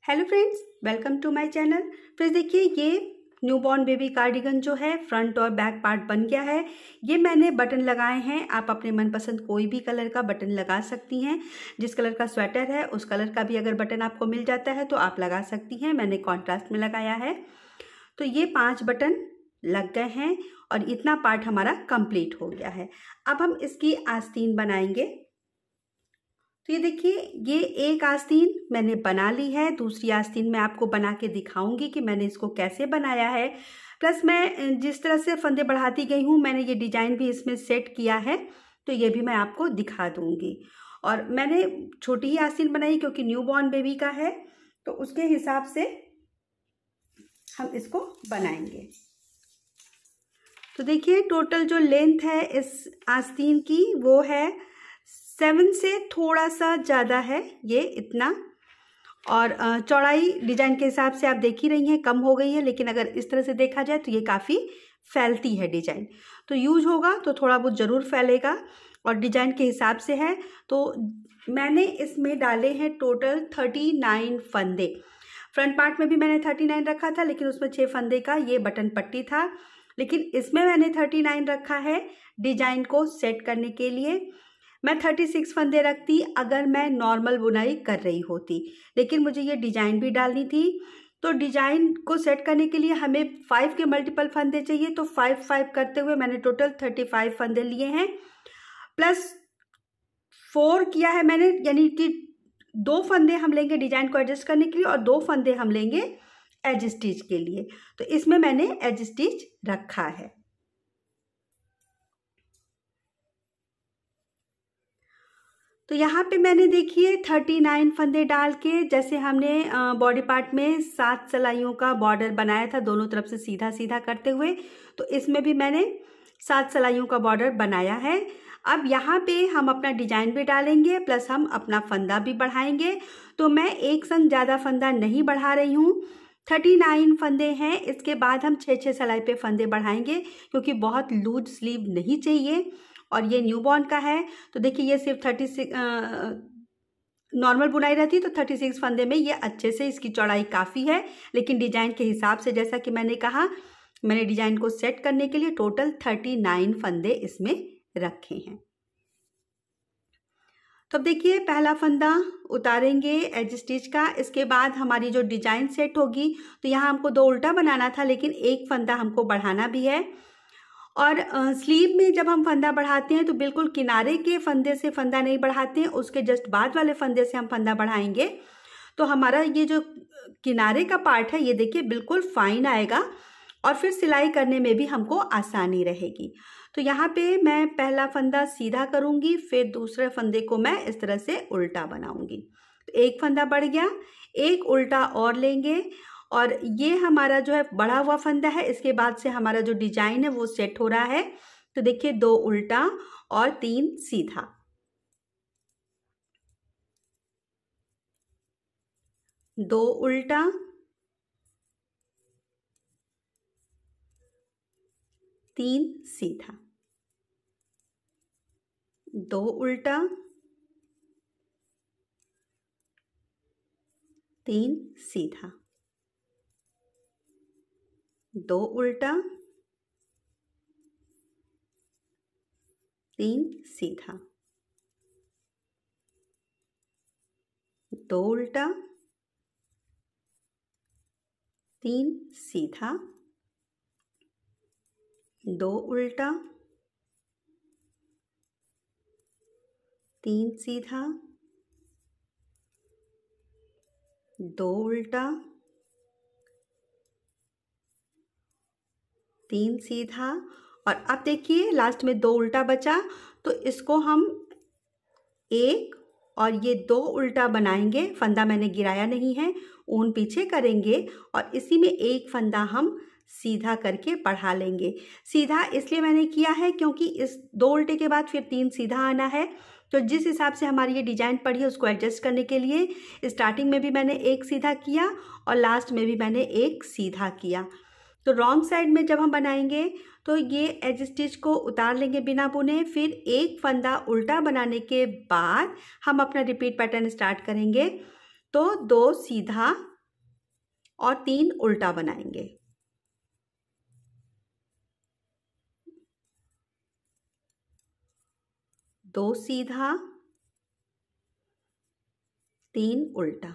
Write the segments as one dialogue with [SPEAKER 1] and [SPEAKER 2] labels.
[SPEAKER 1] Hello friends, welcome to my channel. Friends देखिए, ये newborn baby cardigan जो है फ्रंट और बैक पार्ट बन गया है। ये मैंने बटन लगाए हैं। आप अपने मनपसंद कोई भी कलर का बटन लगा सकती हैं। जिस कलर का स्वेटर है उस कलर का भी अगर बटन आपको मिल जाता है तो आप लगा सकती हैं। मैंने कॉन्ट्रास्ट में लगाया है। तो ये 5 बटन लग गए हैं और इतना पार्ट हमारा कंप्लीट हो गया है। अब हम इसकी आस्तीन बनाएंगे। तो ये देखिए, ये एक आस्तीन मैंने बना ली है। दूसरी आस्तीन मैं आपको बना के दिखाऊंगी कि मैंने इसको कैसे बनाया है। प्लस मैं जिस तरह से फंदे बढ़ाती गई हूँ, मैंने ये डिजाइन भी इसमें सेट किया है, तो ये भी मैं आपको दिखा दूंगी। और मैंने छोटी ही आस्तीन बनाई क्योंकि न्यूबॉर्न बेबी का है, तो उसके हिसाब से हम इसको बनाएंगे। तो देखिए, टोटल जो लेंथ है इस आस्तीन की वो है 7 से थोड़ा सा ज़्यादा है, ये इतना। और चौड़ाई डिजाइन के हिसाब से आप देख ही रही हैं, कम हो गई है। लेकिन अगर इस तरह से देखा जाए तो ये काफ़ी फैलती है डिजाइन, तो यूज होगा तो थोड़ा बहुत ज़रूर फैलेगा। और डिजाइन के हिसाब से है। तो मैंने इसमें डाले हैं टोटल 39 फंदे। फ्रंट पार्ट में भी मैंने 39 रखा था, लेकिन उसमें 6 फंदे का ये बटन पट्टी था। लेकिन इसमें मैंने 39 रखा है डिजाइन को सेट करने के लिए। मैं 36 फंदे रखती अगर मैं नॉर्मल बुनाई कर रही होती, लेकिन मुझे ये डिजाइन भी डालनी थी। तो डिजाइन को सेट करने के लिए हमें 5 के मल्टीपल फंदे चाहिए, तो 5 करते हुए मैंने टोटल 35 फंदे लिए हैं। प्लस 4 किया है मैंने, यानी कि 2 फंदे हम लेंगे डिजाइन को एडजस्ट करने के लिए और 2 फंदे हम लेंगे एज स्टिच के लिए। तो इसमें मैंने एज स्टिच रखा है। तो यहाँ पे मैंने देखिए 39 फंदे डाल के, जैसे हमने बॉडी पार्ट में 7 सिलाइयों का बॉर्डर बनाया था दोनों तरफ से सीधा सीधा करते हुए, तो इसमें भी मैंने 7 सिलाइयों का बॉर्डर बनाया है। अब यहाँ पे हम अपना डिजाइन भी डालेंगे, प्लस हम अपना फंदा भी बढ़ाएंगे। तो मैं एक संग ज़्यादा फंदा नहीं बढ़ा रही हूँ। 39 फंदे हैं, इसके बाद हम 6 सिलाई पे फंदे बढ़ाएंगे, क्योंकि बहुत लूज स्लीव नहीं चाहिए। और ये न्यूबॉर्न का है, तो देखिए ये सिर्फ 36 नॉर्मल बुनाई रहती तो 36 फंदे में ये अच्छे से, इसकी चौड़ाई काफ़ी है। लेकिन डिजाइन के हिसाब से, जैसा कि मैंने कहा, मैंने डिजाइन को सेट करने के लिए टोटल 39 फंदे इसमें रखे हैं। तो अब देखिए, पहला फंदा उतारेंगे एज स्टिच का। इसके बाद हमारी जो डिजाइन सेट होगी, तो यहाँ हमको 2 उल्टा बनाना था, लेकिन एक फंदा हमको बढ़ाना भी है। और स्लीव में जब हम फंदा बढ़ाते हैं तो बिल्कुल किनारे के फंदे से फंदा नहीं बढ़ाते हैं, उसके जस्ट बाद वाले फंदे से हम फंदा बढ़ाएंगे। तो हमारा ये जो किनारे का पार्ट है, ये देखिए बिल्कुल फाइन आएगा और फिर सिलाई करने में भी हमको आसानी रहेगी। तो यहाँ पे मैं पहला फंदा सीधा करूँगी, फिर दूसरे फंदे को मैं इस तरह से उल्टा बनाऊँगी। तो एक फंदा बढ़ गया, एक उल्टा और लेंगे और ये हमारा जो है बढ़ा हुआ फंदा है। इसके बाद से हमारा जो डिजाइन है वो सेट हो रहा है। तो देखिए, 2 उल्टा और 3 सीधा, 2 उल्टा, 3 सीधा, 2 उल्टा, 3 सीधा, 2 उल्टा, 3 सीधा, 2 उल्टा, 3 सीधा, 2 उल्टा, 3 सीधा, 2 उल्टा, 3 सीधा। और अब देखिए, लास्ट में 2 उल्टा बचा, तो इसको हम 1 और ये 2 उल्टा बनाएंगे। फंदा मैंने गिराया नहीं है, ऊन पीछे करेंगे और इसी में एक फंदा हम सीधा करके बढ़ा लेंगे। सीधा इसलिए मैंने किया है क्योंकि इस 2 उल्टे के बाद फिर 3 सीधा आना है। तो जिस हिसाब से हमारी ये डिजाइन पड़ी है उसको एडजस्ट करने के लिए स्टार्टिंग में भी मैंने एक सीधा किया और लास्ट में भी मैंने एक सीधा किया। तो रॉन्ग साइड में जब हम बनाएंगे तो ये एज स्टिच को उतार लेंगे बिना बुने, फिर एक फंदा उल्टा बनाने के बाद हम अपना रिपीट पैटर्न स्टार्ट करेंगे। तो 2 सीधा और 3 उल्टा बनाएंगे। दो सीधा, 3 उल्टा,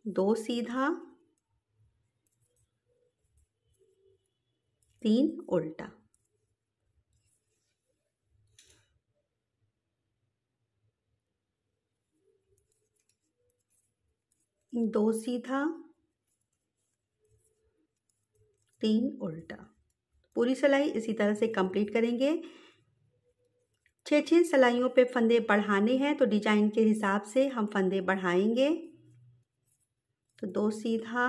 [SPEAKER 1] 2 सीधा, 3 उल्टा, 2 सीधा, 3 उल्टा। पूरी सिलाई इसी तरह से कंप्लीट करेंगे। 6 सिलाइयों पे फंदे बढ़ाने हैं तो डिजाइन के हिसाब से हम फंदे बढ़ाएंगे। तो 2 सीधा,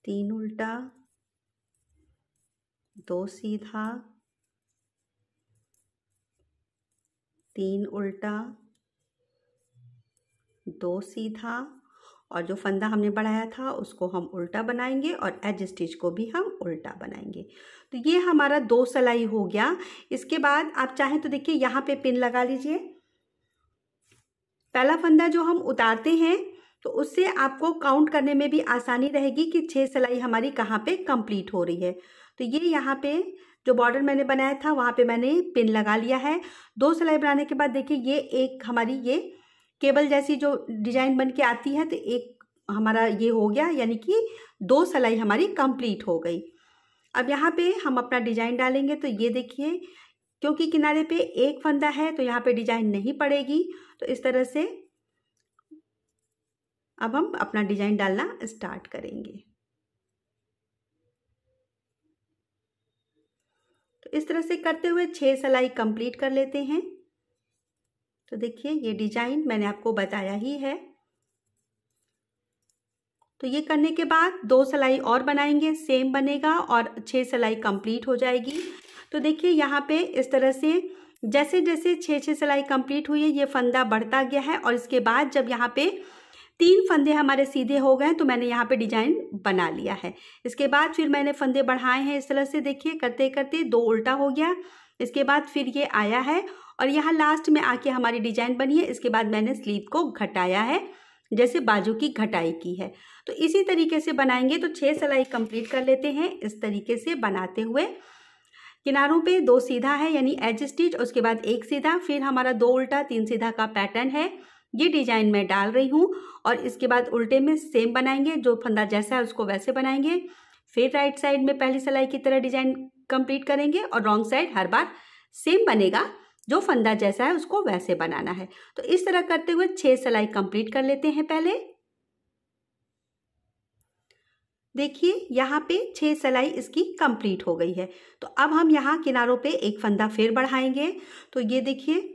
[SPEAKER 1] 3 उल्टा, 2 सीधा, 3 उल्टा, 2 सीधा, और जो फंदा हमने बढ़ाया था उसको हम उल्टा बनाएंगे और एज स्टिच को भी हम उल्टा बनाएंगे। तो ये हमारा 2 सिलाई हो गया। इसके बाद आप चाहें तो देखिए यहाँ पे पिन लगा लीजिए। पहला फंदा जो हम उतारते हैं तो उससे आपको काउंट करने में भी आसानी रहेगी कि 6 सिलाई हमारी कहाँ पे कंप्लीट हो रही है। तो ये यहाँ पे जो बॉर्डर मैंने बनाया था वहाँ पे मैंने पिन लगा लिया है। 2 सिलाई बनाने के बाद देखिए ये एक हमारी ये केबल जैसी जो डिजाइन बन के आती है, तो एक हमारा ये हो गया, यानी कि 2 सिलाई हमारी कंप्लीट हो गई। अब यहाँ पे हम अपना डिजाइन डालेंगे। तो ये देखिए, क्योंकि किनारे पे एक फंदा है तो यहाँ पे डिजाइन नहीं पड़ेगी। तो इस तरह से अब हम अपना डिजाइन डालना स्टार्ट करेंगे। तो इस तरह से करते हुए 6 सिलाई कंप्लीट कर लेते हैं। तो देखिए ये डिजाइन मैंने आपको बताया ही है। तो ये करने के बाद 2 सिलाई और बनाएंगे, सेम बनेगा और 6 सिलाई कंप्लीट हो जाएगी। तो देखिए यहाँ पे इस तरह से जैसे जैसे 6 सिलाई कंप्लीट हुई है ये फंदा बढ़ता गया है, और इसके बाद जब यहाँ पे 3 फंदे हमारे सीधे हो गए तो मैंने यहाँ पे डिजाइन बना लिया है। इसके बाद फिर मैंने फंदे बढ़ाए हैं इस तरह से, देखिए करते करते 2 उल्टा हो गया। इसके बाद फिर ये आया है और यहाँ लास्ट में आके हमारी डिजाइन बनी है। इसके बाद मैंने स्लीव को घटाया है, जैसे बाजू की घटाई की है। तो इसी तरीके से बनाएंगे। तो 6 सिलाई कंप्लीट कर लेते हैं इस तरीके से बनाते हुए। किनारों पे 2 सीधा है यानी एज स्टिच, उसके बाद 1 सीधा, फिर हमारा 2 उल्टा 3 सीधा का पैटर्न है। ये डिजाइन मैं डाल रही हूँ और इसके बाद उल्टे में सेम बनाएंगे, जो फंदा जैसा है उसको वैसे बनाएंगे। फिर राइट साइड में पहली सिलाई की तरह डिजाइन कंप्लीट करेंगे और रॉन्ग साइड हर बार सेम बनेगा, जो फंदा जैसा है उसको वैसे बनाना है। तो इस तरह करते हुए 6 सिलाई कंप्लीट कर लेते हैं। पहले देखिए यहाँ पे 6 सिलाई इसकी कंप्लीट हो गई है। तो अब हम यहाँ किनारों पे एक फंदा फिर बढ़ाएंगे। तो ये देखिए,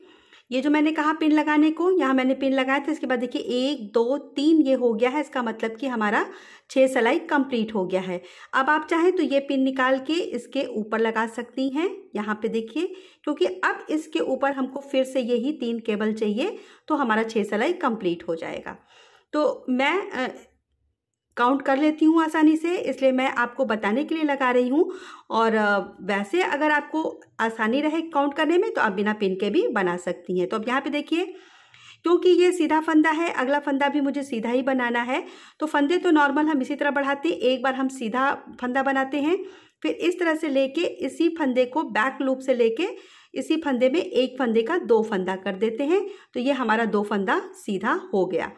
[SPEAKER 1] ये जो मैंने कहा पिन लगाने को, यहाँ मैंने पिन लगाया था। इसके बाद देखिए 1 2 3 ये हो गया है। इसका मतलब कि हमारा 6 सिलाई कंप्लीट हो गया है। अब आप चाहें तो ये पिन निकाल के इसके ऊपर लगा सकती हैं। यहाँ पे देखिए, क्योंकि अब इसके ऊपर हमको फिर से यही 3 केबल चाहिए तो हमारा 6 सिलाई कंप्लीट हो जाएगा। तो मैं काउंट कर लेती हूँ आसानी से, इसलिए मैं आपको बताने के लिए लगा रही हूँ। और वैसे अगर आपको आसानी रहे काउंट करने में तो आप बिना पिन के भी बना सकती हैं। तो अब यहाँ पे देखिए, क्योंकि ये सीधा फंदा है, अगला फंदा भी मुझे सीधा ही बनाना है। तो फंदे तो नॉर्मल हम इसी तरह बढ़ाते हैं। एक बार हम सीधा फंदा बनाते हैं, फिर इस तरह से लेके इसी फंदे को बैक लूप से लेके इसी फंदे में एक फंदे का 2 फंदा कर देते हैं। तो ये हमारा 2 फंदा सीधा हो गया।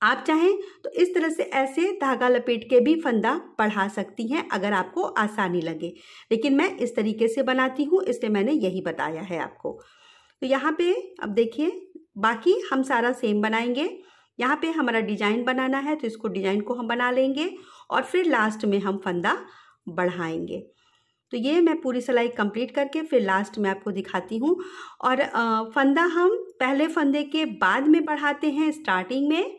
[SPEAKER 1] आप चाहें तो इस तरह से ऐसे धागा लपेट के भी फंदा बढ़ा सकती हैं अगर आपको आसानी लगे, लेकिन मैं इस तरीके से बनाती हूँ इसलिए मैंने यही बताया है आपको। तो यहाँ पे अब देखिए, बाकी हम सारा सेम बनाएंगे। यहाँ पे हमारा डिजाइन बनाना है तो इसको डिजाइन को हम बना लेंगे और फिर लास्ट में हम फंदा बढ़ाएंगे। तो ये मैं पूरी सिलाई कंप्लीट करके फिर लास्ट में आपको दिखाती हूँ। और फंदा हम पहले फंदे के बाद में बढ़ाते हैं स्टार्टिंग में।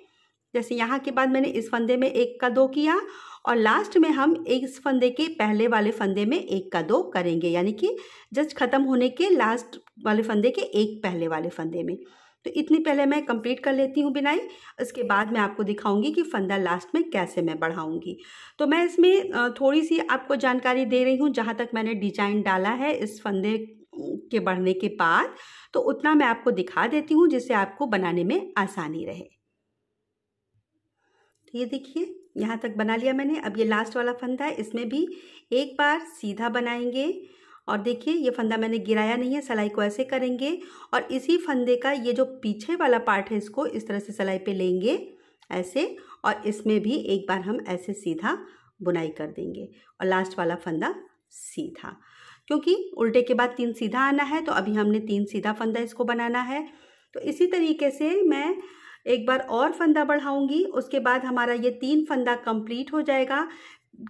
[SPEAKER 1] जैसे यहाँ के बाद मैंने इस फंदे में 1 का 2 किया और लास्ट में हम इस फंदे के पहले वाले फंदे में 1 का 2 करेंगे, यानी कि जस्ट खत्म होने के लास्ट वाले फंदे के एक पहले वाले फंदे में। तो इतनी पहले मैं कंप्लीट कर लेती हूँ बिनाई। उसके बाद मैं आपको दिखाऊंगी कि फंदा लास्ट में कैसे मैं बढ़ाऊंगी। तो मैं इसमें थोड़ी सी आपको जानकारी दे रही हूँ जहाँ तक मैंने डिजाइन डाला है इस फंदे के बढ़ने के बाद, तो उतना मैं आपको दिखा देती हूँ जिससे आपको बनाने में आसानी रहे। ये देखिए यहाँ तक बना लिया मैंने। अब ये लास्ट वाला फंदा है, इसमें भी एक बार सीधा बनाएंगे और देखिए ये फंदा मैंने गिराया नहीं है, सिलाई को ऐसे करेंगे और इसी फंदे का ये जो पीछे वाला पार्ट है इसको इस तरह से सिलाई पे लेंगे ऐसे, और इसमें भी एक बार हम ऐसे सीधा बुनाई कर देंगे और लास्ट वाला फंदा सीधा, क्योंकि उल्टे के बाद 3 सीधा आना है, तो अभी हमने 3 सीधा फंदा इसको बनाना है। तो इसी तरीके से मैं एक बार और फंदा बढ़ाऊंगी, उसके बाद हमारा ये 3 फंदा कंप्लीट हो जाएगा।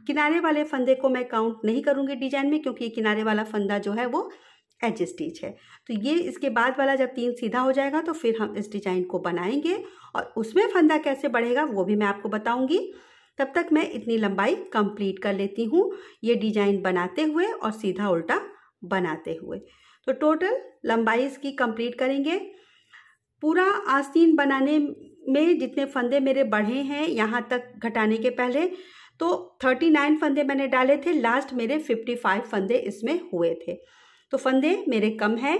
[SPEAKER 1] किनारे वाले फंदे को मैं काउंट नहीं करूंगी डिजाइन में, क्योंकि ये किनारे वाला फंदा जो है वो एज स्टिच है। तो ये इसके बाद वाला जब 3 सीधा हो जाएगा तो फिर हम इस डिजाइन को बनाएंगे और उसमें फंदा कैसे बढ़ेगा वो भी मैं आपको बताऊंगी। तब तक मैं इतनी लंबाई कंप्लीट कर लेती हूँ, ये डिजाइन बनाते हुए और सीधा उल्टा बनाते हुए। तो टोटल लंबाई इसकी कंप्लीट करेंगे। पूरा आस्तीन बनाने में जितने फंदे मेरे बढ़े हैं यहाँ तक घटाने के पहले, तो 39 फंदे मैंने डाले थे, लास्ट मेरे 55 फंदे इसमें हुए थे। तो फंदे मेरे कम हैं।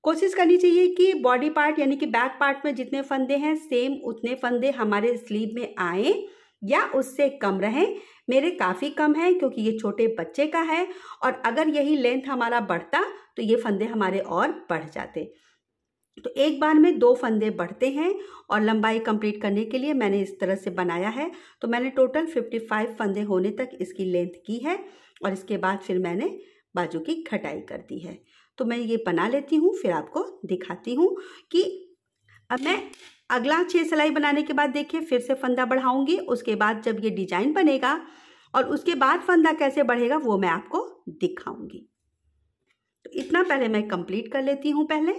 [SPEAKER 1] कोशिश करनी चाहिए कि बॉडी पार्ट यानी कि बैक पार्ट में जितने फंदे हैं सेम उतने फंदे हमारे स्लीव में आए या उससे कम रहें। मेरे काफ़ी कम है क्योंकि ये छोटे बच्चे का है, और अगर यही लेंथ हमारा बढ़ता तो ये फंदे हमारे और बढ़ जाते। तो एक बार में 2 फंदे बढ़ते हैं और लंबाई कंप्लीट करने के लिए मैंने इस तरह से बनाया है। तो मैंने टोटल 55 फंदे होने तक इसकी लेंथ की है और इसके बाद फिर मैंने बाजू की घटाई कर दी है। तो मैं ये बना लेती हूँ, फिर आपको दिखाती हूँ कि अब मैं अगला 6 सिलाई बनाने के बाद देखिए फिर से फंदा बढ़ाऊंगी। उसके बाद जब ये डिजाइन बनेगा और उसके बाद फंदा कैसे बढ़ेगा वो मैं आपको दिखाऊंगी। तो इतना पहले मैं कंप्लीट कर लेती हूँ। पहले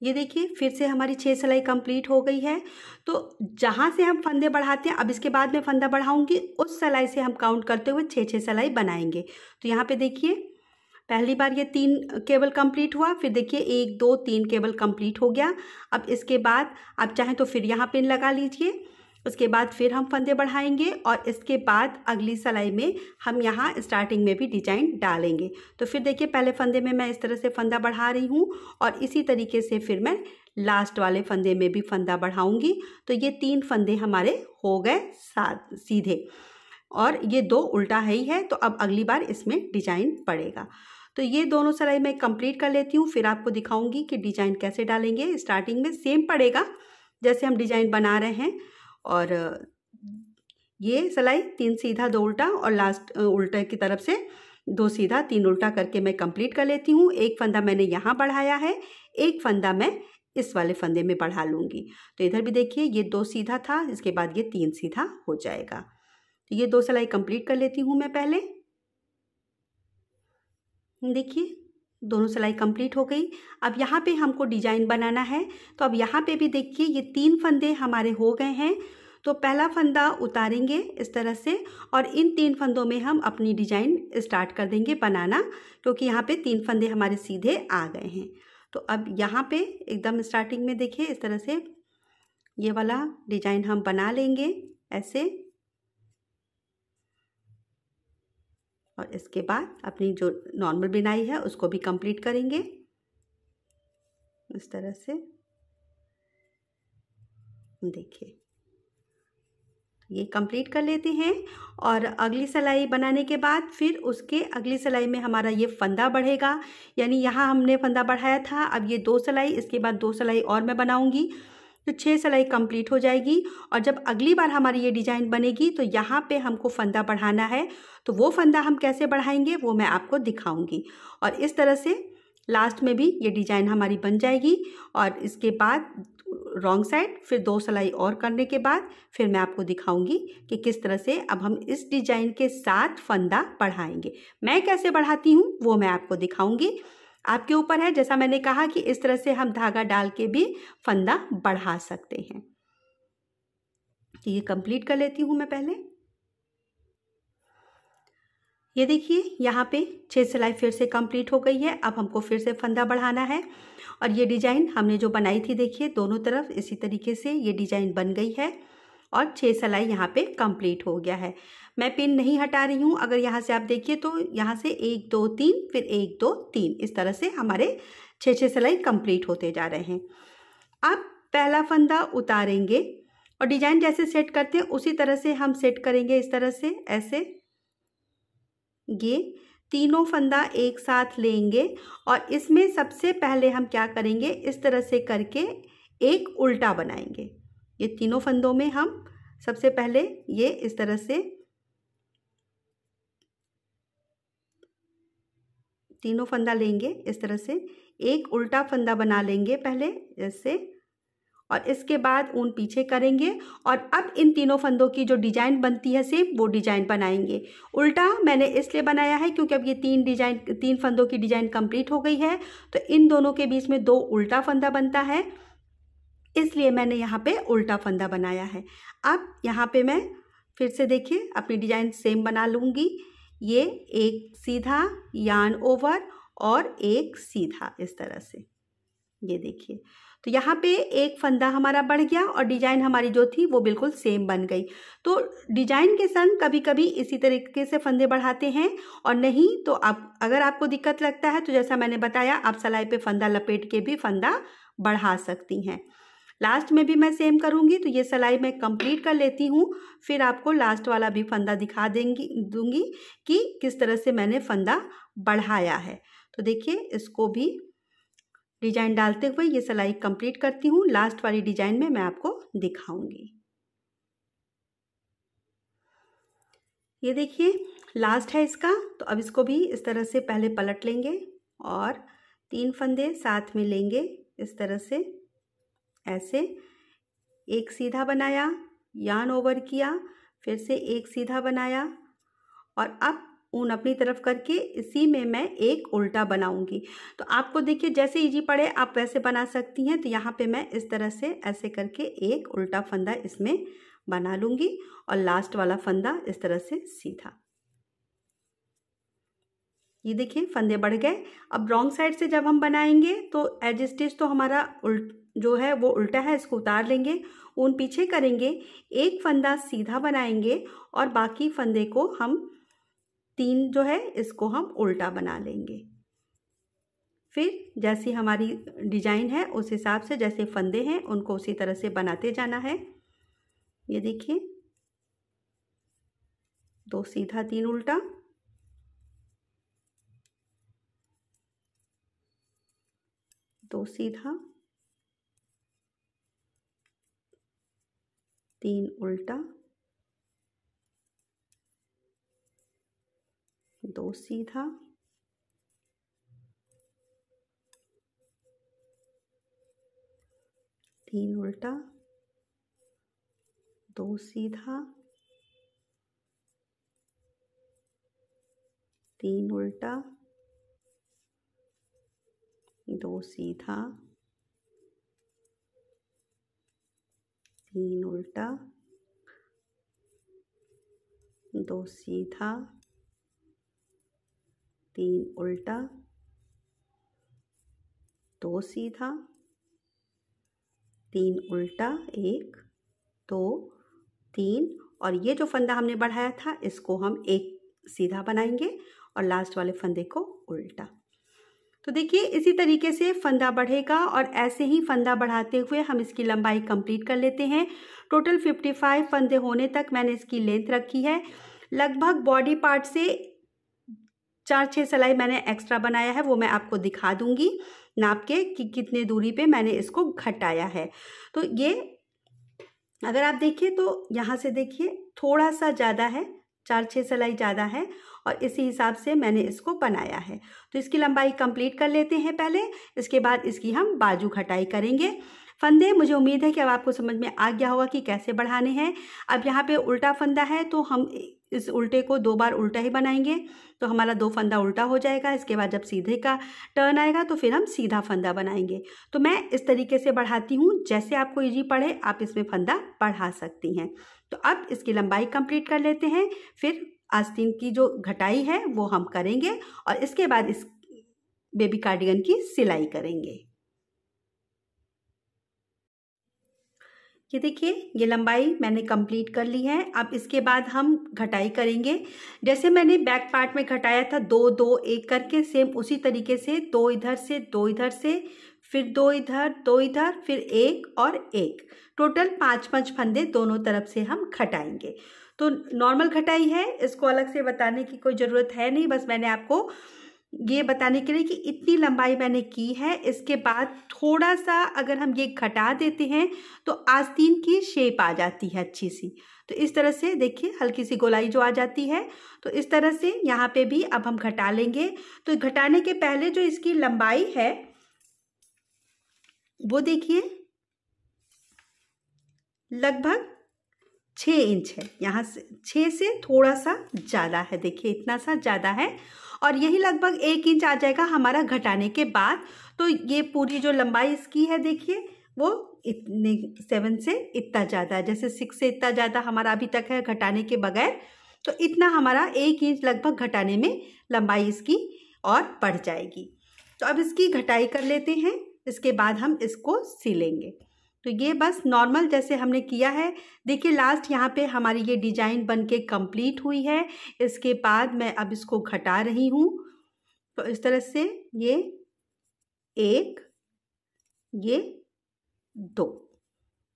[SPEAKER 1] ये देखिए फिर से हमारी 6 सिलाई कंप्लीट हो गई है। तो जहाँ से हम फंदे बढ़ाते हैं, अब इसके बाद मैं फंदा बढ़ाऊंगी, उस सिलाई से हम काउंट करते हुए 6 सिलाई बनाएंगे। तो यहाँ पे देखिए पहली बार ये 3 केबल कंप्लीट हुआ, फिर देखिए 1 2 3 केबल कंप्लीट हो गया। अब इसके बाद आप चाहें तो फिर यहाँ पिन लगा लीजिए। उसके बाद फिर हम फंदे बढ़ाएंगे और इसके बाद अगली सिलाई में हम यहाँ स्टार्टिंग में भी डिजाइन डालेंगे। तो फिर देखिए पहले फंदे में मैं इस तरह से फंदा बढ़ा रही हूँ और इसी तरीके से फिर मैं लास्ट वाले फंदे में भी फंदा बढ़ाऊंगी। तो ये 3 फंदे हमारे हो गए सीधे और ये 2 उल्टा है ही है। तो अब अगली बार इसमें डिजाइन पड़ेगा। तो ये दोनों सिलाई मैं कंप्लीट कर लेती हूँ, फिर आपको दिखाऊंगी कि डिजाइन कैसे डालेंगे। स्टार्टिंग में सेम पड़ेगा जैसे हम डिजाइन बना रहे हैं, और ये सिलाई 3 सीधा 2 उल्टा और लास्ट उल्टे की तरफ से 2 सीधा 3 उल्टा करके मैं कंप्लीट कर लेती हूँ। एक फंदा मैंने यहाँ बढ़ाया है, एक फंदा मैं इस वाले फंदे में बढ़ा लूँगी। तो इधर भी देखिए ये 2 सीधा था, इसके बाद ये 3 सीधा हो जाएगा। तो ये 2 सिलाई कंप्लीट कर लेती हूँ मैं पहले। देखिए दोनों सिलाई कंप्लीट हो गई। अब यहाँ पे हमको डिजाइन बनाना है। तो अब यहाँ पे भी देखिए ये 3 फंदे हमारे हो गए हैं। तो पहला फंदा उतारेंगे इस तरह से और इन 3 फंदों में हम अपनी डिजाइन स्टार्ट कर देंगे बनाना, क्योंकि यहाँ पे 3 फंदे हमारे सीधे आ गए हैं। तो अब यहाँ पे एकदम स्टार्टिंग में देखिए इस तरह से ये वाला डिजाइन हम बना लेंगे ऐसे, और इसके बाद अपनी जो नॉर्मल बिनाई है उसको भी कंप्लीट करेंगे इस तरह से। देखिए ये कंप्लीट कर लेते हैं और अगली सिलाई बनाने के बाद फिर उसके अगली सिलाई में हमारा ये फंदा बढ़ेगा। यानी यहाँ हमने फंदा बढ़ाया था, अब ये 2 सिलाई, इसके बाद 2 सिलाई और मैं बनाऊंगी तो 6 सिलाई कंप्लीट हो जाएगी। और जब अगली बार हमारी ये डिजाइन बनेगी तो यहाँ पे हमको फंदा बढ़ाना है। तो वो फंदा हम कैसे बढ़ाएंगे वो मैं आपको दिखाऊंगी। और इस तरह से लास्ट में भी ये डिजाइन हमारी बन जाएगी। और इसके बाद रॉन्ग साइड फिर 2 सिलाई और करने के बाद फिर मैं आपको दिखाऊंगी कि किस तरह से अब हम इस डिजाइन के साथ फंदा बढ़ाएंगे। मैं कैसे बढ़ाती हूँ वो मैं आपको दिखाऊंगी, आपके ऊपर है। जैसा मैंने कहा कि इस तरह से हम धागा डाल के भी फंदा बढ़ा सकते हैं। तो ये कंप्लीट कर लेती हूँ मैं पहले। ये देखिए यहाँ पे 6 सिलाई फिर से कंप्लीट हो गई है। अब हमको फिर से फंदा बढ़ाना है और ये डिजाइन हमने जो बनाई थी देखिए दोनों तरफ इसी तरीके से ये डिजाइन बन गई है। और 6 सिलाई यहाँ पे कंप्लीट हो गया है। मैं पिन नहीं हटा रही हूँ। अगर यहाँ से आप देखिए तो यहाँ से 1 2 3 फिर 1 2 3 इस तरह से हमारे 6 सिलाई कंप्लीट होते जा रहे हैं। अब पहला फंदा उतारेंगे और डिजाइन जैसे सेट करते हैं उसी तरह से हम सेट करेंगे। इस तरह से ऐसे ये तीनों फंदा एक साथ लेंगे और इसमें सबसे पहले हम क्या करेंगे, इस तरह से करके एक उल्टा बनाएंगे। ये तीनों फंदों में हम सबसे पहले ये इस तरह से तीनों फंदा लेंगे, इस तरह से एक उल्टा फंदा बना लेंगे पहले जैसे, और इसके बाद ऊन पीछे करेंगे और अब इन तीनों फंदों की जो डिजाइन बनती है सेम वो डिजाइन बनाएंगे। उल्टा मैंने इसलिए बनाया है क्योंकि अब ये तीन फंदों की डिजाइन कंप्लीट हो गई है, तो इन दोनों के बीच में 2 उल्टा फंदा बनता है, इसलिए मैंने यहाँ पे उल्टा फंदा बनाया है। अब यहाँ पे मैं फिर से देखिए अपनी डिजाइन सेम बना लूँगी। ये एक सीधा यार्न ओवर और एक सीधा इस तरह से, ये देखिए। तो यहाँ पे एक फंदा हमारा बढ़ गया और डिजाइन हमारी जो थी वो बिल्कुल सेम बन गई। तो डिजाइन के संग कभी कभी इसी तरीके से फंदे बढ़ाते हैं, और नहीं तो आप अगर आपको दिक्कत लगता है तो जैसा मैंने बताया आप सिलाई पे फंदा लपेट के भी फंदा बढ़ा सकती हैं। लास्ट में भी मैं सेम करूँगी। तो ये सिलाई मैं कंप्लीट कर लेती हूँ, फिर आपको लास्ट वाला भी फंदा दिखा दूँगी कि किस तरह से मैंने फंदा बढ़ाया है। तो देखिए इसको भी डिजाइन डालते हुए ये सिलाई कंप्लीट करती हूँ। लास्ट वाली डिजाइन में मैं आपको दिखाऊंगी। ये देखिए लास्ट है इसका। तो अब इसको भी इस तरह से पहले पलट लेंगे और 3 फंदे साथ में लेंगे इस तरह से, ऐसे एक सीधा बनाया, यार्न ओवर किया, फिर से एक सीधा बनाया और अब ऊन अपनी तरफ करके इसी में मैं एक उल्टा बनाऊंगी। तो आपको देखिए जैसे इजी पड़े आप वैसे बना सकती हैं। तो यहाँ पे मैं इस तरह से ऐसे करके एक उल्टा फंदा इसमें बना लूँगी और लास्ट वाला फंदा इस तरह से सीधा। ये देखिए फंदे बढ़ गए। अब रॉन्ग साइड से जब हम बनाएंगे तो एज स्टिच तो हमारा जो है वो उल्टा है, इसको उतार लेंगे, ऊन पीछे करेंगे, एक फंदा सीधा बनाएंगे और बाकी फंदे को हम 3 जो है इसको हम उल्टा बना लेंगे। फिर जैसी हमारी डिजाइन है उस हिसाब से जैसे फंदे हैं उनको उसी तरह से बनाते जाना है। ये देखिए 2 सीधा 3 उल्टा, 2 सीधा 3 उल्टा, 2 सीधा, 3 उल्टा, 2 सीधा, 3 उल्टा, 2 सीधा, 3 उल्टा, 2 सीधा, 3 उल्टा, 2 सीधा, 3 उल्टा, 1 2 3, और ये जो फंदा हमने बढ़ाया था इसको हम एक सीधा बनाएंगे और लास्ट वाले फंदे को उल्टा। तो देखिए इसी तरीके से फंदा बढ़ेगा और ऐसे ही फंदा बढ़ाते हुए हम इसकी लंबाई कंप्लीट कर लेते हैं। टोटल 55 फंदे होने तक मैंने इसकी लेंथ रखी है। लगभग बॉडी पार्ट से 4-6 सिलाई मैंने एक्स्ट्रा बनाया है, वो मैं आपको दिखा दूंगी नाप के कि कितने दूरी पे मैंने इसको घटाया है। तो ये अगर आप देखिए तो यहाँ से देखिए थोड़ा सा ज़्यादा है, 4-6 सिलाई ज़्यादा है और इसी हिसाब से मैंने इसको बनाया है। तो इसकी लंबाई कंप्लीट कर लेते हैं पहले, इसके बाद इसकी हम बाजू घटाई करेंगे। फंदे मुझे उम्मीद है कि अब आपको समझ में आ गया होगा कि कैसे बढ़ाने हैं। अब यहाँ पे उल्टा फंदा है तो हम इस उल्टे को 2 बार उल्टा ही बनाएंगे, तो हमारा 2 फंदा उल्टा हो जाएगा। इसके बाद जब सीधे का टर्न आएगा तो फिर हम सीधा फंदा बनाएंगे। तो मैं इस तरीके से बढ़ाती हूँ, जैसे आपको इजी पड़े आप इसमें फंदा बढ़ा सकती हैं। तो अब इसकी लंबाई कंप्लीट कर लेते हैं, फिर आस्तीन की जो घटाई है वो हम करेंगे और इसके बाद इस बेबी कार्डिगन की सिलाई करेंगे। ये देखिए, ये लंबाई मैंने कंप्लीट कर ली है। अब इसके बाद हम घटाई करेंगे। जैसे मैंने बैक पार्ट में घटाया था 2 2 1 करके, सेम उसी तरीके से 2 इधर से 2 इधर से, फिर 2 इधर 2 इधर, फिर 1 और 1, टोटल 5 फंदे दोनों तरफ से हम घटाएंगे। तो नॉर्मल घटाई है, इसको अलग से बताने की कोई ज़रूरत है नहीं, बस मैंने आपको ये बताने के लिए कि इतनी लंबाई मैंने की है। इसके बाद थोड़ा सा अगर हम ये घटा देते हैं तो आस्तीन की शेप आ जाती है अच्छी सी। तो इस तरह से देखिए, हल्की सी गोलाई जो आ जाती है, तो इस तरह से यहाँ पे भी अब हम घटा लेंगे। तो घटाने के पहले जो इसकी लंबाई है वो देखिए लगभग 6 इंच है। यहाँ से 6 से थोड़ा सा ज़्यादा है, देखिए इतना सा ज़्यादा है। और यही लगभग 1 इंच आ जाएगा हमारा घटाने के बाद। तो ये पूरी जो लंबाई इसकी है देखिए, वो इतने 7 से इतना ज़्यादा है, जैसे 6 से इतना ज़्यादा हमारा अभी तक है घटाने के बगैर। तो इतना हमारा 1 इंच लगभग घटाने में लंबाई इसकी और बढ़ जाएगी। तो अब इसकी घटाई कर लेते हैं, इसके बाद हम इसको सिलेंगे। तो ये बस नॉर्मल जैसे हमने किया है। देखिए लास्ट यहाँ पे हमारी ये डिजाइन बनके कंप्लीट हुई है। इसके बाद मैं अब इसको घटा रही हूँ। तो इस तरह से ये 1, ये 2,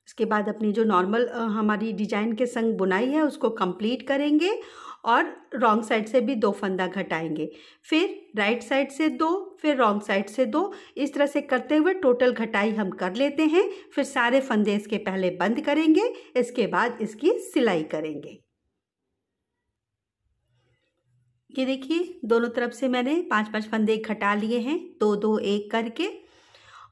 [SPEAKER 1] इसके बाद अपनी जो नॉर्मल हमारी डिजाइन के संग बुनाई है उसको कंप्लीट करेंगे और रॉन्ग साइड से भी 2 फंदा घटाएंगे, फिर राइट साइड से 2, फिर रॉन्ग साइड से 2, इस तरह से करते हुए टोटल घटाई हम कर लेते हैं। फिर सारे फंदे इसके पहले बंद करेंगे, इसके बाद इसकी सिलाई करेंगे। ये देखिए दोनों तरफ से मैंने 5 फंदे घटा लिए हैं, 2 2 1 करके।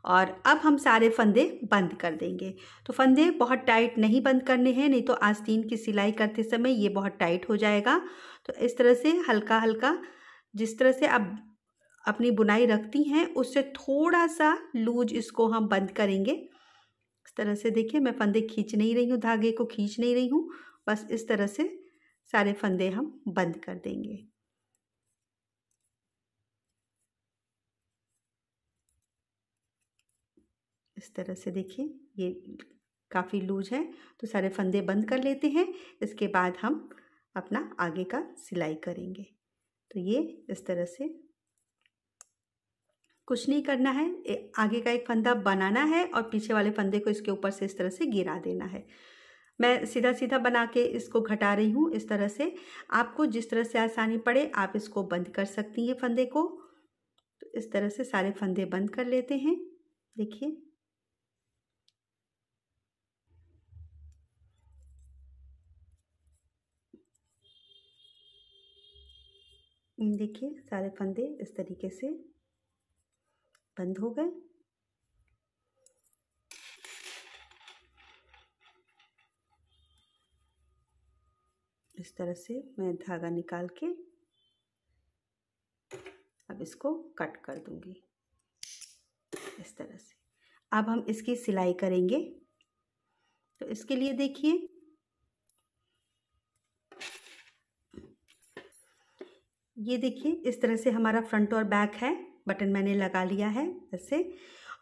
[SPEAKER 1] और अब हम सारे फंदे बंद कर देंगे। तो फंदे बहुत टाइट नहीं बंद करने हैं, नहीं तो आस्तीन की सिलाई करते समय ये बहुत टाइट हो जाएगा। तो इस तरह से हल्का हल्का, जिस तरह से आप अपनी बुनाई रखती हैं उससे थोड़ा सा लूज इसको हम बंद करेंगे। इस तरह से देखिए, मैं फंदे खींच नहीं रही हूँ, धागे को खींच नहीं रही हूँ, बस इस तरह से सारे फंदे हम बंद कर देंगे। इस तरह से देखिए, ये काफ़ी लूज है, तो सारे फंदे बंद कर लेते हैं। इसके बाद हम अपना आगे का सिलाई करेंगे। तो ये इस तरह से कुछ नहीं करना है, आगे का एक फंदा बनाना है और पीछे वाले फंदे को इसके ऊपर से इस तरह से गिरा देना है। मैं सीधा सीधा बना के इसको घटा रही हूँ। इस तरह से आपको जिस तरह से आसानी पड़े आप इसको बंद कर सकती हैं फंदे को। तो इस तरह से सारे फंदे बंद कर लेते हैं। देखिए देखिए सारे फंदे इस तरीके से बंद हो गए। इस तरह से मैं धागा निकाल के अब इसको कट कर दूंगी इस तरह से। अब हम इसकी सिलाई करेंगे। तो इसके लिए देखिए, ये देखिए इस तरह से हमारा फ्रंट और बैक है, बटन मैंने लगा लिया है ऐसे।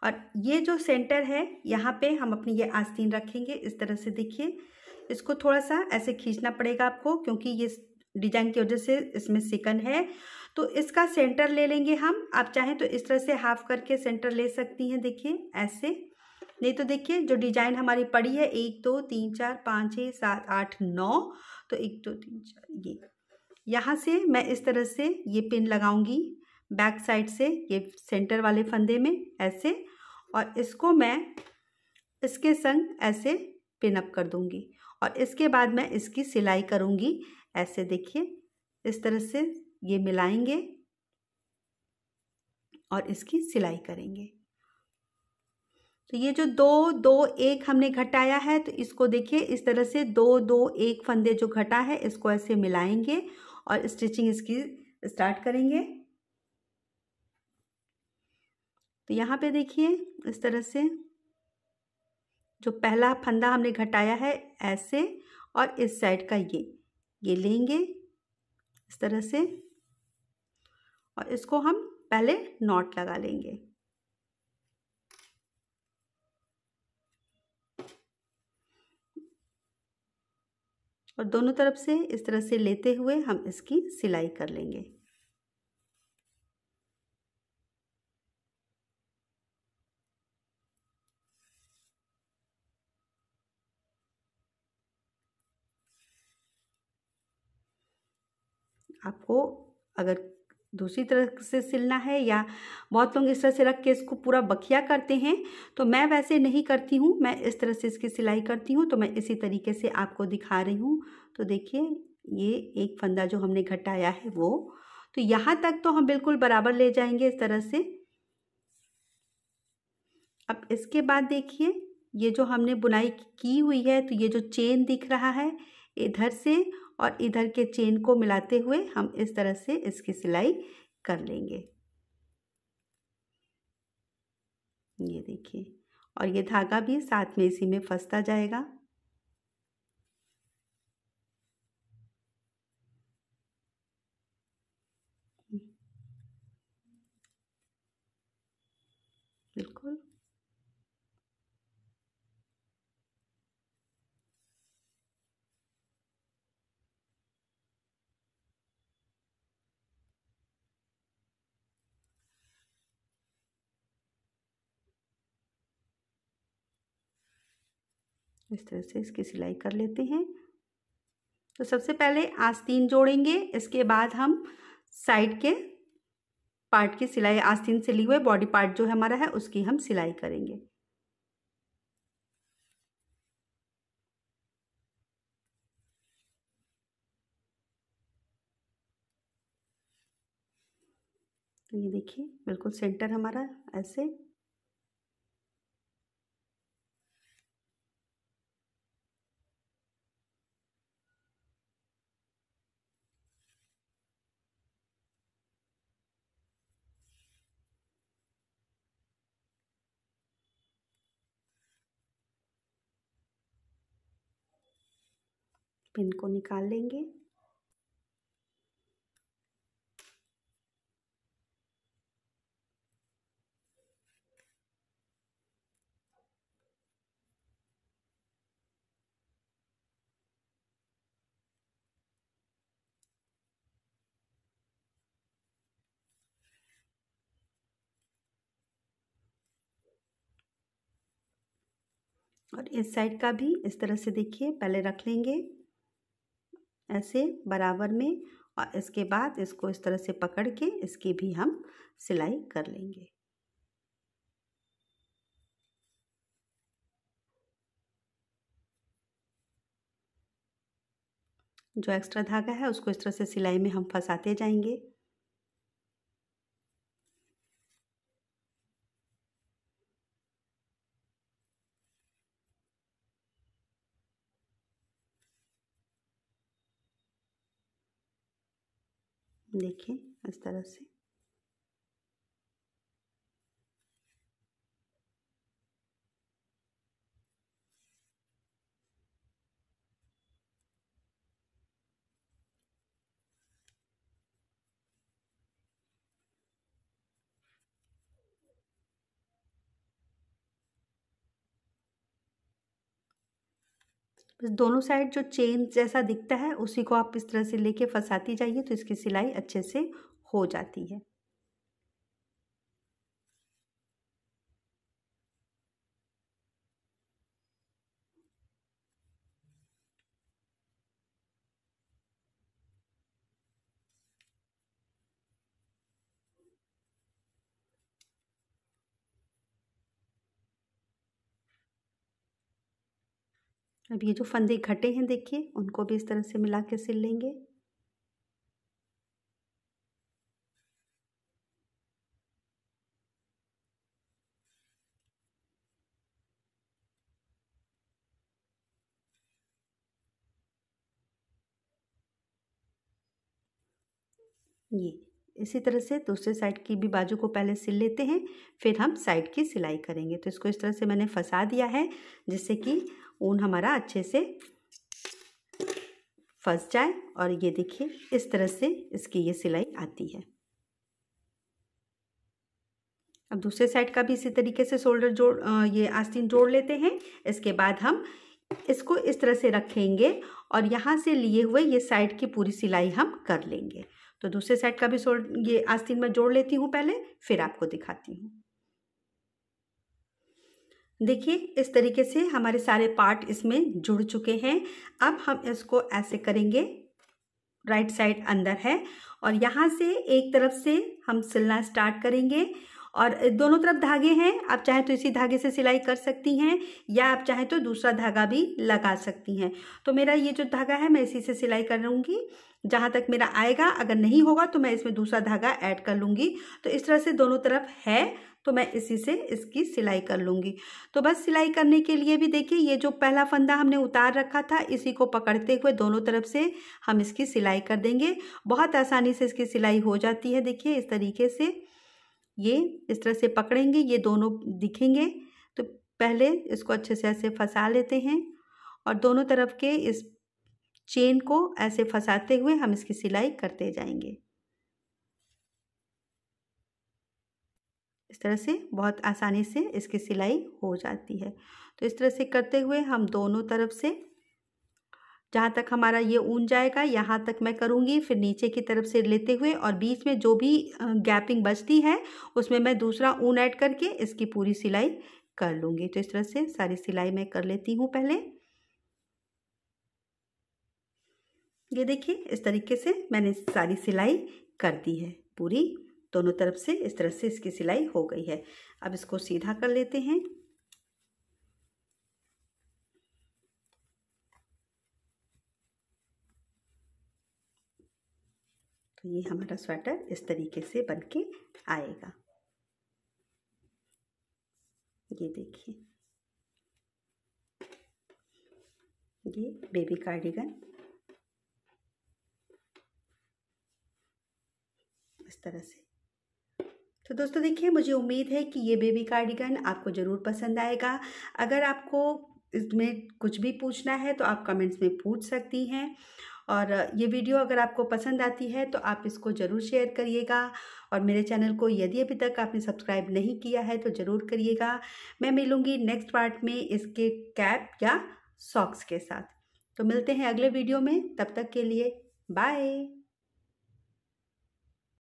[SPEAKER 1] और ये जो सेंटर है यहाँ पे हम अपनी ये आस्तीन रखेंगे इस तरह से। देखिए इसको थोड़ा सा ऐसे खींचना पड़ेगा आपको, क्योंकि ये डिजाइन की वजह से इसमें सिकन है। तो इसका सेंटर ले लेंगे हम। आप चाहें तो इस तरह से हाफ करके सेंटर ले सकती हैं, देखिए ऐसे। नहीं तो देखिए जो डिजाइन हमारी पड़ी है 1 2 3 4 5 6 7 8 9, तो 1 2 3 4 ये यहाँ से मैं इस तरह से ये पिन लगाऊंगी बैक साइड से, ये सेंटर वाले फंदे में ऐसे, और इसको मैं इसके संग ऐसे पिन अप कर दूंगी। और इसके बाद मैं इसकी सिलाई करूंगी ऐसे। देखिए इस तरह से ये मिलाएंगे और इसकी सिलाई करेंगे। तो ये जो 2 2 1 हमने घटाया है, तो इसको देखिए इस तरह से 2 2 1 फंदे जो घटा है इसको ऐसे मिलाएंगे और स्टिचिंग इसकी स्टार्ट करेंगे। तो यहाँ पे देखिए इस तरह से जो पहला फंदा हमने घटाया है ऐसे, और इस साइड का ये लेंगे इस तरह से, और इसको हम पहले नॉट लगा लेंगे। और दोनों तरफ से इस तरह से लेते हुए हम इसकी सिलाई कर लेंगे। आपको अगर दूसरी तरह से सिलना है या बहुत लोग इस तरह से रख के इसको पूरा बखिया करते हैं, तो मैं वैसे नहीं करती हूँ, मैं इस तरह से इसकी सिलाई करती हूँ। तो मैं इसी तरीके से आपको दिखा रही हूँ। तो देखिए ये एक फंदा जो हमने घटाया है वो, तो यहाँ तक तो हम बिल्कुल बराबर ले जाएंगे इस तरह से। अब इसके बाद देखिए ये जो हमने बुनाई की हुई है, तो ये जो चेन दिख रहा है इधर से और इधर के चेन को मिलाते हुए हम इस तरह से इसकी सिलाई कर लेंगे। ये देखिए, और ये धागा भी साथ में इसी में फंसता जाएगा। बिल्कुल इस तरह से इसकी सिलाई कर लेते हैं। तो सबसे पहले आस्तीन जोड़ेंगे, इसके बाद हम साइड के पार्ट की सिलाई, आस्तीन से ली हुए बॉडी पार्ट जो हमारा है उसकी हम सिलाई करेंगे। तो ये देखिए बिल्कुल सेंटर हमारा ऐसे। पिन को निकाल लेंगे। और इस साइड का भी इस तरह से देखिए पहले रख लेंगे ऐसे बराबर में, और इसके बाद इसको इस तरह से पकड़ के इसकी भी हम सिलाई कर लेंगे। जो एक्स्ट्रा धागा है उसको इस तरह से सिलाई में हम फंसाते जाएंगे। देखिए इस तरह से। बस दोनों साइड जो चेन जैसा दिखता है उसी को आप इस तरह से लेके फंसाती जाइए, तो इसकी सिलाई अच्छे से हो जाती है। अब ये जो फंदे घटे हैं देखिए उनको भी इस तरह से मिला के सिल लेंगे। ये इसी तरह से दूसरे साइड की भी बाजू को पहले सिल लेते हैं, फिर हम साइड की सिलाई करेंगे। तो इसको इस तरह से मैंने फंसा दिया है जिससे कि ऊन हमारा अच्छे से फंस जाए। और ये देखिए इस तरह से इसकी ये सिलाई आती है। अब दूसरे साइड का भी इसी तरीके से शोल्डर जोड़ ये आस्तीन जोड़ लेते हैं। इसके बाद हम इसको इस तरह से रखेंगे और यहाँ से लिए हुए ये साइड की पूरी सिलाई हम कर लेंगे। तो दूसरे साइड का भी ये आस्तीन में जोड़ लेती हूँ पहले, फिर आपको दिखाती हूँ। देखिए इस तरीके से हमारे सारे पार्ट इसमें जुड़ चुके हैं। अब हम इसको ऐसे करेंगे, राइट साइड अंदर है और यहाँ से एक तरफ से हम सिलना स्टार्ट करेंगे और दोनों तरफ धागे हैं। आप चाहें तो इसी धागे से सिलाई कर सकती हैं या आप चाहें तो दूसरा धागा भी लगा सकती हैं। तो मेरा ये जो धागा है मैं इसी से सिलाई कर लूँगी जहाँ तक मेरा आएगा। अगर नहीं होगा तो मैं इसमें दूसरा धागा ऐड कर लूँगी। तो इस तरह से दोनों तरफ है तो मैं इसी से इसकी सिलाई कर लूँगी। तो बस सिलाई करने के लिए भी देखिए ये जो पहला फंदा हमने उतार रखा था इसी को पकड़ते हुए दोनों तरफ से हम इसकी सिलाई कर देंगे। बहुत आसानी से इसकी सिलाई हो जाती है। देखिए इस तरीके से ये इस तरह से पकड़ेंगे, ये दोनों दिखेंगे। तो पहले इसको अच्छे से ऐसे फंसा लेते हैं और दोनों तरफ के इस चेन को ऐसे फंसाते हुए हम इसकी सिलाई करते जाएंगे। इस तरह से बहुत आसानी से इसकी सिलाई हो जाती है। तो इस तरह से करते हुए हम दोनों तरफ से जहाँ तक हमारा ये ऊन जाएगा यहाँ तक मैं करूँगी, फिर नीचे की तरफ से लेते हुए और बीच में जो भी गैपिंग बचती है उसमें मैं दूसरा ऊन ऐड करके इसकी पूरी सिलाई कर लूँगी। तो इस तरह से सारी सिलाई मैं कर लेती हूँ पहले। ये देखिए इस तरीके से मैंने सारी सिलाई कर दी है पूरी, दोनों तरफ से इस तरह से इसकी सिलाई हो गई है। अब इसको सीधा कर लेते हैं। तो ये हमारा स्वेटर इस तरीके से बनके आएगा। ये देखिए ये बेबी कार्डिगन इस तरह से। तो दोस्तों देखिए मुझे उम्मीद है कि ये बेबी कार्डिगन आपको ज़रूर पसंद आएगा। अगर आपको इसमें कुछ भी पूछना है तो आप कमेंट्स में पूछ सकती हैं और ये वीडियो अगर आपको पसंद आती है तो आप इसको ज़रूर शेयर करिएगा और मेरे चैनल को यदि अभी तक आपने सब्सक्राइब नहीं किया है तो ज़रूर करिएगा। मैं मिलूँगी नेक्स्ट पार्ट में इसके कैप या सॉक्स के साथ। तो मिलते हैं अगले वीडियो में, तब तक के लिए बाय।